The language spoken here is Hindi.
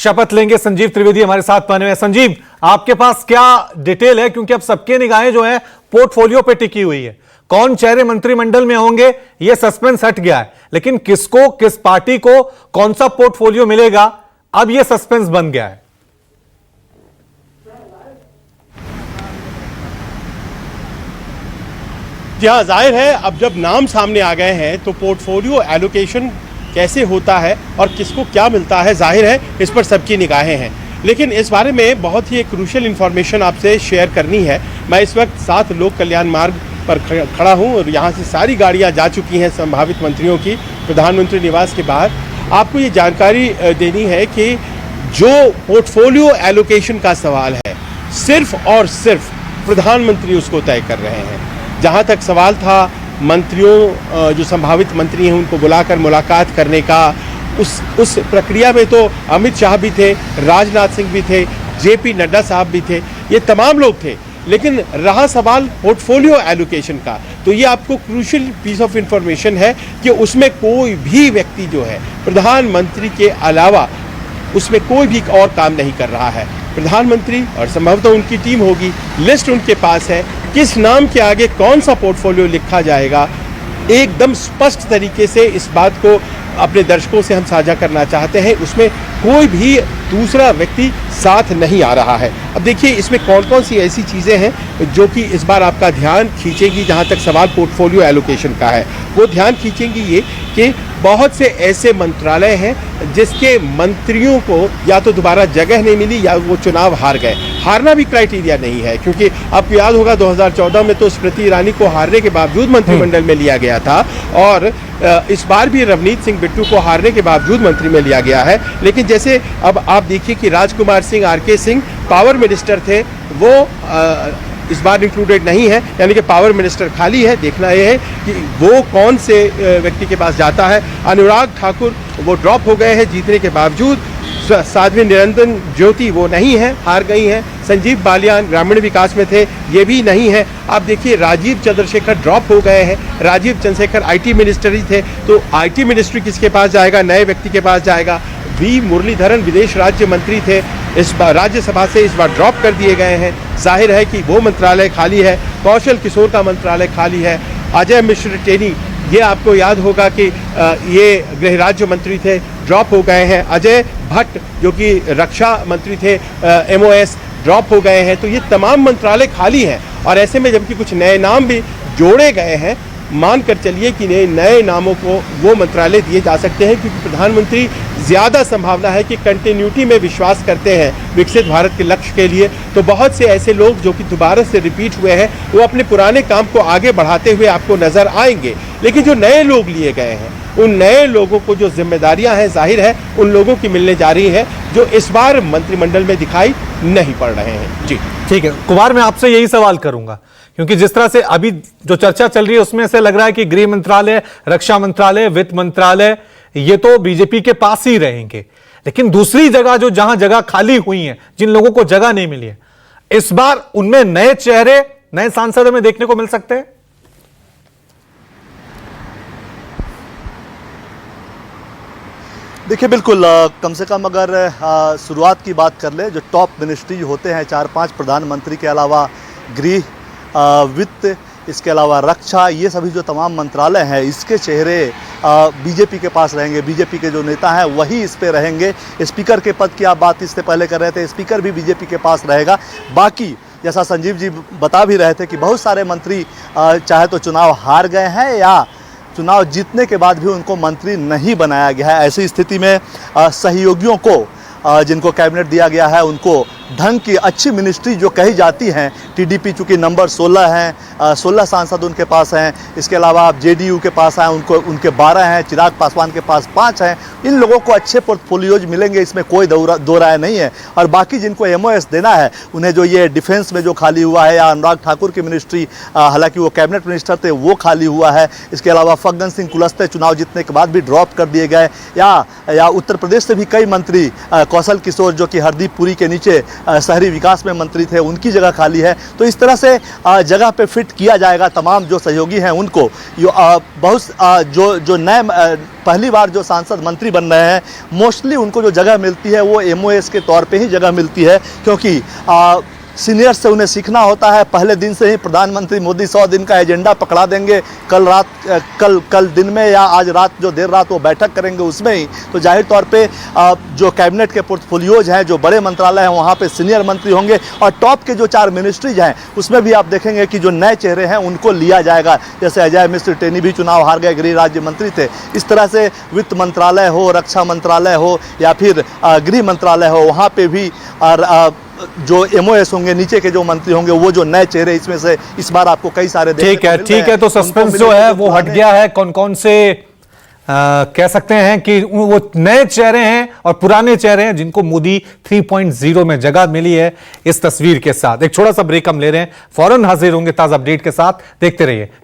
शपथ लेंगे। संजीव त्रिवेदी हमारे साथ बने हुए हैं। संजीव, आपके पास क्या डिटेल है, क्योंकि अब सबके निगाहें जो है पोर्टफोलियो पे टिकी हुई है। कौन चेहरे मंत्रिमंडल में होंगे यह सस्पेंस हट गया है, लेकिन किसको, किस पार्टी को कौन सा पोर्टफोलियो मिलेगा, अब यह सस्पेंस बन गया है। जी हाँ, जाहिर है अब जब नाम सामने आ गए हैं तो पोर्टफोलियो एलोकेशन कैसे होता है और किसको क्या मिलता है, जाहिर है इस पर सबकी निगाहें हैं। लेकिन इस बारे में बहुत ही एक क्रूशियल इन्फॉर्मेशन आपसे शेयर करनी है। मैं इस वक्त 7 लोक कल्याण मार्ग पर खड़ा हूँ और यहाँ से सारी गाड़ियाँ जा चुकी हैं संभावित मंत्रियों की प्रधानमंत्री निवास के बाहर। आपको ये जानकारी देनी है कि जो पोर्टफोलियो एलोकेशन का सवाल है, सिर्फ और सिर्फ प्रधानमंत्री उसको तय कर रहे हैं। जहाँ तक सवाल था मंत्रियों, जो संभावित मंत्री हैं उनको बुलाकर मुलाकात करने का, उस प्रक्रिया में तो अमित शाह भी थे, राजनाथ सिंह भी थे, जेपी नड्डा साहब भी थे, ये तमाम लोग थे। लेकिन रहा सवाल पोर्टफोलियो एलोकेशन का, तो ये आपको क्रूशियल पीस ऑफ इंफॉर्मेशन है कि उसमें कोई भी व्यक्ति जो है प्रधानमंत्री के अलावा उसमें कोई भी और काम नहीं कर रहा है। प्रधानमंत्री और संभवतः उनकी टीम होगी, लिस्ट उनके पास है, किस नाम के आगे कौन सा पोर्टफोलियो लिखा जाएगा, एकदम स्पष्ट तरीके से इस बात को अपने दर्शकों से हम साझा करना चाहते हैं। उसमें कोई भी दूसरा व्यक्ति साथ नहीं आ रहा है। अब देखिए इसमें कौन कौन सी ऐसी चीज़ें हैं जो कि इस बार आपका ध्यान खींचेंगी। जहाँ तक सवाल पोर्टफोलियो एलोकेशन का है, वो ध्यान खींचेंगी ये कि बहुत से ऐसे मंत्रालय हैं जिसके मंत्रियों को या तो दोबारा जगह नहीं मिली या वो चुनाव हार गए। हारना भी क्राइटेरिया नहीं है, क्योंकि आपको याद होगा 2014 में तो स्मृति ईरानी को हारने के बावजूद मंत्रिमंडल में लिया गया था और इस बार भी रवनीत सिंह बिट्टू को हारने के बावजूद मंत्री में लिया गया है। लेकिन जैसे अब आप देखिए कि Rajkumar Singh, RK Singh power minister थे, वो इस बार इंक्लूडेड नहीं है, यानी कि पावर मिनिस्टर खाली है। देखना यह है कि वो कौन से व्यक्ति के पास जाता है। अनुराग ठाकुर वो ड्रॉप हो गए हैं जीतने के बावजूद। साध्वी निरंजन ज्योति वो नहीं है, हार गई हैं। संजीव बालियान ग्रामीण विकास में थे, ये भी नहीं है। आप देखिए राजीव चंद्रशेखर ड्रॉप हो गए हैं। राजीव चंद्रशेखर आईटी मिनिस्टर ही थे, तो आईटी मिनिस्ट्री किसके पास जाएगा, नए व्यक्ति के पास जाएगा। वी मुरलीधरन विदेश राज्य मंत्री थे, इस बार राज्यसभा से इस बार ड्रॉप कर दिए गए हैं। जाहिर है कि वो मंत्रालय खाली है। कौशल किशोर का मंत्रालय खाली है। अजय मिश्र टेनी, ये आपको याद होगा कि ये गृह राज्य मंत्री थे, ड्रॉप हो गए हैं। अजय भट्ट जो कि रक्षा मंत्री थे, MOS, ड्रॉप हो गए हैं। तो ये तमाम मंत्रालय खाली हैं और ऐसे में जबकि कुछ नए नाम भी जोड़े गए हैं, मान कर चलिए कि नए नामों को वो मंत्रालय दिए जा सकते हैं, क्योंकि प्रधानमंत्री ज़्यादा संभावना है कि कंटिन्यूटी में विश्वास करते हैं विकसित भारत के लक्ष्य के लिए। तो बहुत से ऐसे लोग जो कि दोबारा से रिपीट हुए हैं, वो अपने पुराने काम को आगे बढ़ाते हुए आपको नजर आएंगे। लेकिन जो नए लोग लिए गए हैं, उन नए लोगों को जो जिम्मेदारियां हैं, जाहिर है उन लोगों की मिलने जा रही है जो इस बार मंत्रिमंडल में दिखाई नहीं पड़ रहे हैं। जी ठीक है कुमार, मैं आपसे यही सवाल करूंगा, क्योंकि जिस तरह से अभी जो चर्चा चल रही है उसमें से लग रहा है कि गृह मंत्रालय, रक्षा मंत्रालय, वित्त मंत्रालय ये तो बीजेपी के पास ही रहेंगे, लेकिन दूसरी जगह जो जहां जगह खाली हुई है, जिन लोगों को जगह नहीं मिली है, इस बार उनमें नए चेहरे, नए सांसद हमें देखने को मिल सकते हैं। देखिए बिल्कुल, कम से कम अगर शुरुआत की बात कर ले, जो टॉप मिनिस्ट्री होते हैं 4-5 प्रधानमंत्री के अलावा गृह, वित्त, इसके अलावा रक्षा, ये सभी जो तमाम मंत्रालय हैं, इसके चेहरे बीजेपी के पास रहेंगे। बीजेपी के जो नेता हैं वही इस पे रहेंगे। स्पीकर के पद की आप बात इससे पहले कर रहे थे, स्पीकर भी बीजेपी के पास रहेगा। बाकी जैसा संजीव जी बता भी रहे थे कि बहुत सारे मंत्री चाहे तो चुनाव हार गए हैं या चुनाव जीतने के बाद भी उनको मंत्री नहीं बनाया गया है। ऐसी स्थिति में सहयोगियों को, जिनको कैबिनेट दिया गया है, उनको ढंग की अच्छी मिनिस्ट्री जो कही जाती हैं, टीडीपी चूँकि नंबर 16 हैं, 16 सांसद उनके पास हैं। इसके अलावा आप जेडीयू के पास हैं, उनके 12 हैं, चिराग पासवान के पास 5 हैं। इन लोगों को अच्छे पोर्टफोलियोज मिलेंगे, इसमें कोई दो राय नहीं है। और बाकी जिनको MOS देना है, उन्हें जो ये डिफेंस में जो खाली हुआ है, या अनुराग ठाकुर की मिनिस्ट्री, हालांकि वो कैबिनेट मिनिस्टर थे, वो खाली हुआ है। इसके अलावा फग्गन सिंह कुलस्ते चुनाव जीतने के बाद भी ड्रॉप कर दिए गए, या उत्तर प्रदेश से भी कई मंत्री, कौशल किशोर जो कि हरदीप पुरी के नीचे शहरी विकास में मंत्री थे उनकी जगह खाली है। तो इस तरह से जगह पे फिट किया जाएगा तमाम जो सहयोगी हैं उनको। बहुत जो नए पहली बार जो सांसद मंत्री बन रहे हैं मोस्टली उनको जो जगह मिलती है वो MOS के तौर पे ही जगह मिलती है, क्योंकि सीनियर से उन्हें सीखना होता है। पहले दिन से ही प्रधानमंत्री मोदी 100 दिन का एजेंडा पकड़ा देंगे, कल दिन में या आज रात जो देर रात वो बैठक करेंगे उसमें ही। तो जाहिर तौर पे जो कैबिनेट के पोर्टफोलियोज हैं, जो बड़े मंत्रालय हैं, वहाँ पे सीनियर मंत्री होंगे और टॉप के जो 4 मिनिस्ट्रीज हैं उसमें भी आप देखेंगे कि जो नए चेहरे हैं उनको लिया जाएगा। जैसे अजय मिश्र टेनी भी चुनाव हार गए, गृह राज्य मंत्री थे। इस तरह से वित्त मंत्रालय हो, रक्षा मंत्रालय हो या फिर गृह मंत्रालय हो, वहाँ पे भी जो MOS होंगे, नीचे के जो मंत्री होंगे, वो जो नए चेहरे इसमें से इस बार आपको कई सारे ठीक है। तो सस्पेंस जो है वो हट गया है। कौन कौन से कह सकते हैं कि वो नए चेहरे हैं और पुराने चेहरे हैं जिनको मोदी 3.0 में जगह मिली है, इस तस्वीर के साथ। एक छोटा सा ब्रेक हम ले रहे हैं, फौरन हाजिर होंगे ताजा अपडेट के साथ। देखते रहिए।